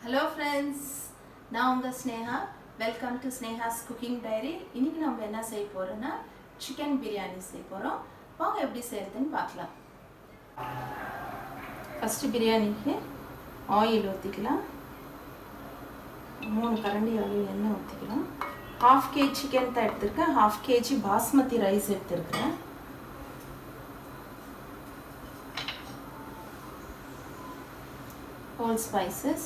Hello friends, நான் உங்க Sneha. Welcome to Sneha's Cooking Diary. இன்னைக்கு நம்ம என்ன செய்ய போறோம்னா chicken biryani செய்ய போறோம். வாங்க எப்படி செய்யறதுன்னு பார்க்கலாம். ஃபர்ஸ்ட் பிரியாணிக்கு ஆயில் ஊத்திக்கலாம். 3 கரண்டி அளவு எண்ணெய் ஊத்திக்கலாம். 1/2 kg chicken தான் எடுத்துர்க்கேன். 1/2 kg basmati rice எடுத்துர்க்கேன். All spices.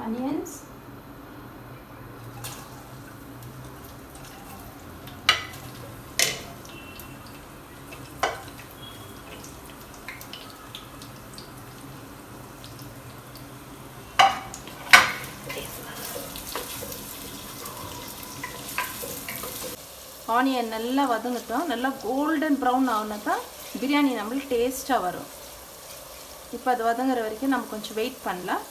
Onions, onion நல்லா வதங்கட்டும். நல்லா கோல்டன் ப்ரௌன் ஆகுனா பிரியாணி நம்மளுக்கு டேஸ்ட்டாக வரும். இப்போ அது வதங்குற வரைக்கும் நம்ம கொஞ்சம் வெயிட் பண்ணலாம்.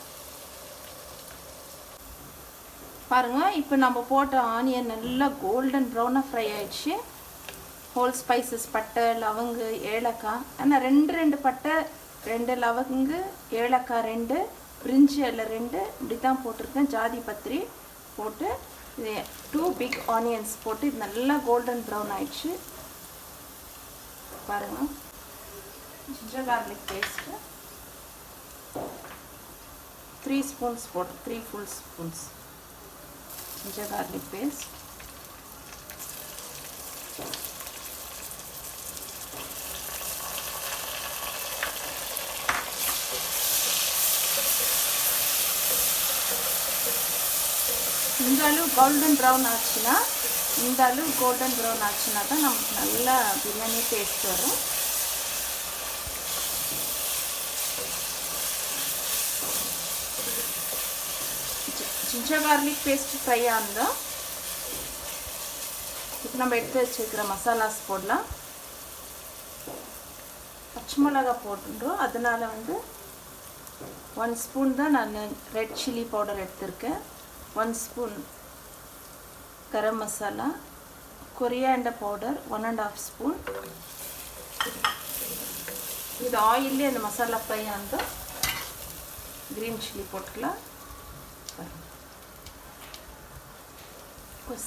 பாருங்கள், இப்போ நம்ம போட்ட ஆனியன் நல்லா கோல்டன் ப்ரௌனாக ஃப்ரை ஆயிடுச்சு. ஹோல் ஸ்பைசஸ் பட்டை, லவங்கு, ஏலக்காய், ஆனால் ரெண்டு பட்டை, 2 லவங்கு, ஏலக்காய் 2, பிரிஞ்சி இலை 2 இப்படி தான் போட்டிருக்கேன். ஜாதி பத்திரி போட்டு இது 2 பிக் ஆனியன்ஸ் போட்டு இது நல்லா கோல்டன் ப்ரௌன் ஆயிடுச்சு. பாருங்கள், ஜிஞ்சர் கார்லிக் பேஸ்ட்டு 3 ஸ்பூன்ஸ் போட்டு 3 full spoons ginger garlic paste, இந்த அளவு கோல்டன் ப்ரௌன் ஆச்சுன்னா தான் நமக்கு நல்லா பிரியாணி டேஸ்ட் வரும். ஜிஞ்சர் கார்லிக் பேஸ்ட் ஃப்ரை ஆனதும் இப்போ நம்ம எடுத்து வச்சுருக்கிற மசாலாஸ் போடலாம். பச்சை மிளகா போட்டுட்டோம், அதனால் 1 ஸ்பூன் தான் நான் ரெட் சில்லி பவுடர் எடுத்திருக்கேன். 1 spoon garam masala, coriander powder 1.5 spoon. இது ஆயிலே அந்த மசாலா ஃப்ரை ஆனதும் க்ரீன் சில்லி போட்டுக்கலாம்.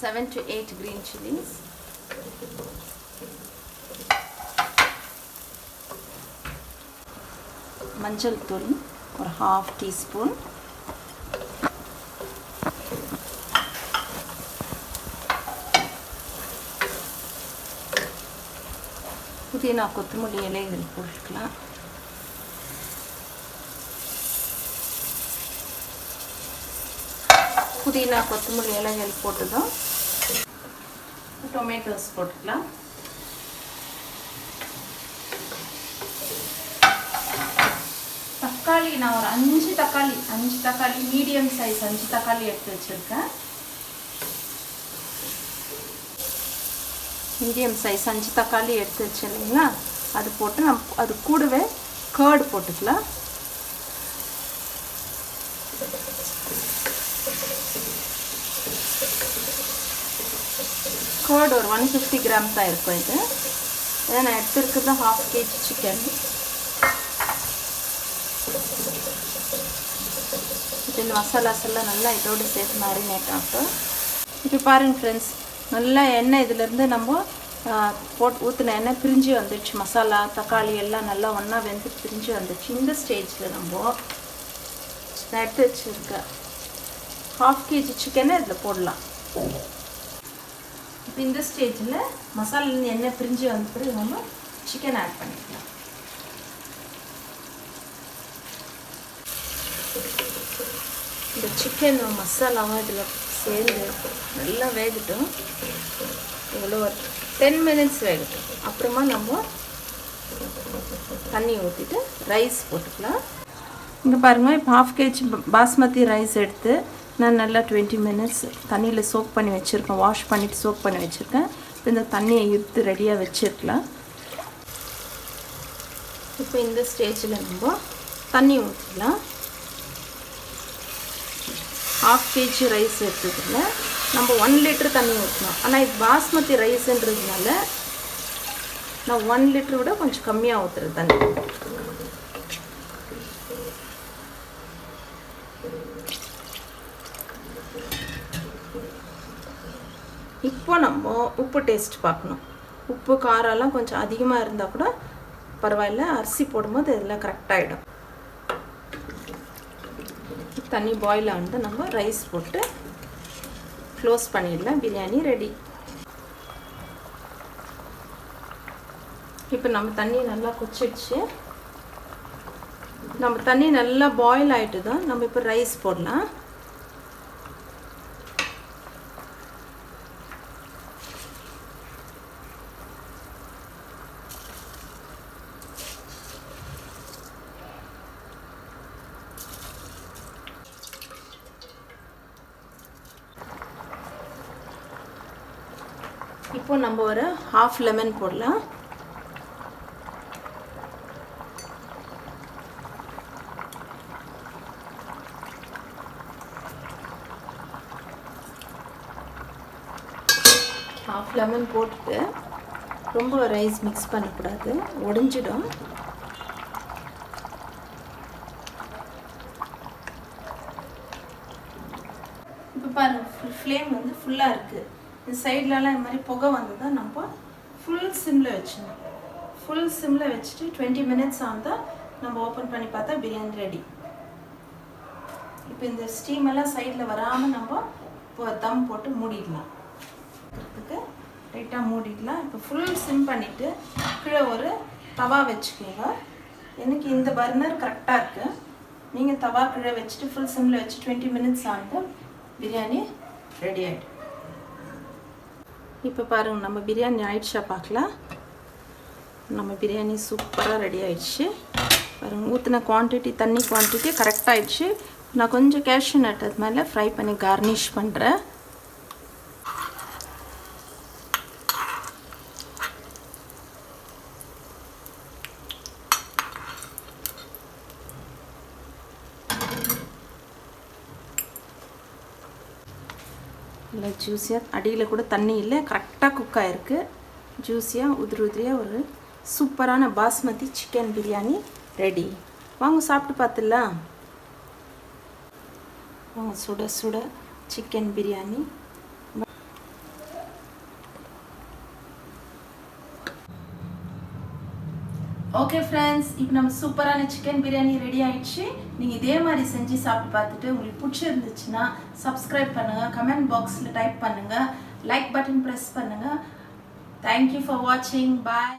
7 to 8 green chilies, மஞ்சள் தூள் ஒரு 1/2 teaspoon, புதினா கொத்தமல்லி இலைகள் போட்டுக்கலாம். புதினா கொத்தமல்லி இலைகள் போட்டதும் டொமேட்டோஸ் போட்டுக்கலாம். தக்காளி நான் ஒரு 5 தக்காளி மீடியம் சைஸ் 5 தக்காளி எடுத்து வச்சுருக்கேன். மீடியம் சைஸ் 5 தக்காளி எடுத்து வச்சுருந்தீங்களா, அது போட்டு நம்ம அது கூடவே கர்டு போட்டுக்கலாம். கர்டு ஒரு 150 கிராம் தான் இருக்கும். இது நான் எடுத்துருக்கிறது 1/2 kg சிக்கன். இது மசாலாஸ் எல்லாம் நல்லா இதோடு சேர்த்து மேரினேட் ஆகும். இப்போ பாருங்கள் ஃப்ரெண்ட்ஸ், நல்லா எண்ணெய் இதிலேருந்து நம்ம போட்டு ஊற்றின எண்ணெய் பிரிஞ்சு வந்துடுச்சு. மசாலா தக்காளி எல்லாம் நல்லா ஒன்றா வெந்து பிரிஞ்சு வந்துடுச்சு. இந்த ஸ்டேஜில் நான் எடுத்து வச்சுருக்கேன் 1/2 kg சிக்கனை இதில் போடலாம். இப்போ இந்த ஸ்டேஜில் மசாலாலேருந்து எண்ணெய் பிரிஞ்சு வந்த பிறகு நம்ம சிக்கன் ஆட் பண்ணிக்கலாம். இந்த சிக்கன் மசாலாவும் இதில் சேர்ந்து நல்லா வேகட்டும். இவ்வளோ 10 minutes வேகட்டும். அப்புறமா நம்ம தண்ணி ஊற்றிட்டு ரைஸ் போட்டுக்கலாம். இங்கே பாருங்கள், இப்போ 1/2 kg பாஸ்மதி ரைஸ் எடுத்து நான் நல்லா 20 minutes தண்ணியில் சோக் பண்ணி வச்சுருக்கேன். வாஷ் பண்ணிவிட்டு சோக் பண்ணி வச்சுருக்கேன். இப்போ இந்த தண்ணியை எடுத்து ரெடியாக வச்சுருக்கலாம். இப்போ இந்த ஸ்டேஜில் நம்ம தண்ணி ஊற்றிக்கலாம். 1/2 kg ரைஸ் எடுத்ததுல நம்ம 1 லிட்டர் தண்ணி ஊற்றணும். ஆனால் இது பாஸ்மதி ரைஸ்ன்றதுனால நான் 1 லிட்டர் விட கொஞ்சம் கம்மியாக ஊற்றுறது தண்ணி. இப்போ நம்ம உப்பு டேஸ்ட் பார்க்கணும். உப்பு காரம்லாம் கொஞ்சம் அதிகமாக இருந்தால் கூட பரவாயில்ல, அரிசி போடும்போது இதெல்லாம் கரெக்டாகிடும். தண்ணி பாயில் ஆனது நம்ம ரைஸ் போட்டு க்ளோஸ் பண்ணிடலாம். பிரியாணி ரெடி. இப்போ நம்ம தண்ணி நல்லா கொச்சிடுச்சு. நம்ம தண்ணி நல்லா பாயில் ஆகிட்டு தான் நம்ம இப்போ ரைஸ் போடலாம். இப்போ நம்ம ஒரு 1/2 லெமன் போடலாம். ஹாஃப் லெமன் போட்டுட்டு ரொம்ப ரைஸ் மிக்ஸ் பண்ணக்கூடாது, உடைஞ்சிடும். இப்போ பாருங்கள், ஃப்ளேம் வந்து ஃபுல்லாக இருக்குது. இந்த சைட்லலாம் இந்த மாதிரி புகை வந்ததை நம்ம ஃபுல் சிம்மில் வச்சிடணும். ஃபுல் சிம்மில் வச்சுட்டு 20 மினிட்ஸ் ஆனதான் நம்ம ஓப்பன் பண்ணி பார்த்தா பிரியாணி ரெடி. இப்போ இந்த ஸ்டீமெல்லாம் சைடில் வராமல் நம்ம இப்போ தம் போட்டு மூடிடலாம். அதுக்கு லைட்டாக மூடிடலாம். இப்போ ஃபுல் சிம் பண்ணிவிட்டு கீழே ஒரு தவா வச்சுக்கோங்க. எனக்கு இந்த பர்னர் கரெக்டாக இருக்குது. நீங்கள் தவா கீழே வச்சுட்டு ஃபுல் சிம்மில் வச்சு 20 மினிட்ஸ் ஆனது பிரியாணி ரெடி ஆகிடும். இப்போ பாருங்கள், நம்ம பிரியாணி ஆயிடுச்சா பார்க்கலாம். நம்ம பிரியாணி சூப்பராக ரெடி ஆயிடுச்சு. பாருங்கள், ஊற்றின குவான்டிட்டி தண்ணி குவான்டிட்டி கரெக்டாக ஆயிடுச்சு. நான் கொஞ்சம் கேஷ்யூ நட் அது மேலே ஃப்ரை பண்ணி கார்னிஷ் பண்ணுறேன். நல்லா ஜூஸியாக, அடியில் கூட தண்ணி இல்லை, கரெக்டாக குக் ஆகிருக்கு. ஜூஸியாக உதிரியாக ஒரு சூப்பரான பாஸ்மதி சிக்கன் பிரியாணி ரெடி. வாங்க சாப்பிட்டு பார்த்துடலாம். வாங்க, சுட சுட சிக்கன் பிரியாணி. ஓகே ஃப்ரெண்ட்ஸ், இப்போ நம்ம சூப்பரான சிக்கன் பிரியாணி ரெடி ஆயிடுச்சு. நீங்கள் இதே மாதிரி செஞ்சு சாப்பிட்டு பார்த்துட்டு உங்களுக்கு பிடிச்சிருந்துச்சுன்னா சப்ஸ்கிரைப் பண்ணுங்கள், கமெண்ட் பாக்ஸில் டைப் பண்ணுங்கள், லைக் பட்டன் ப்ரெஸ் பண்ணுங்கள். தேங்க்யூ ஃபார் வாட்சிங். பாய்.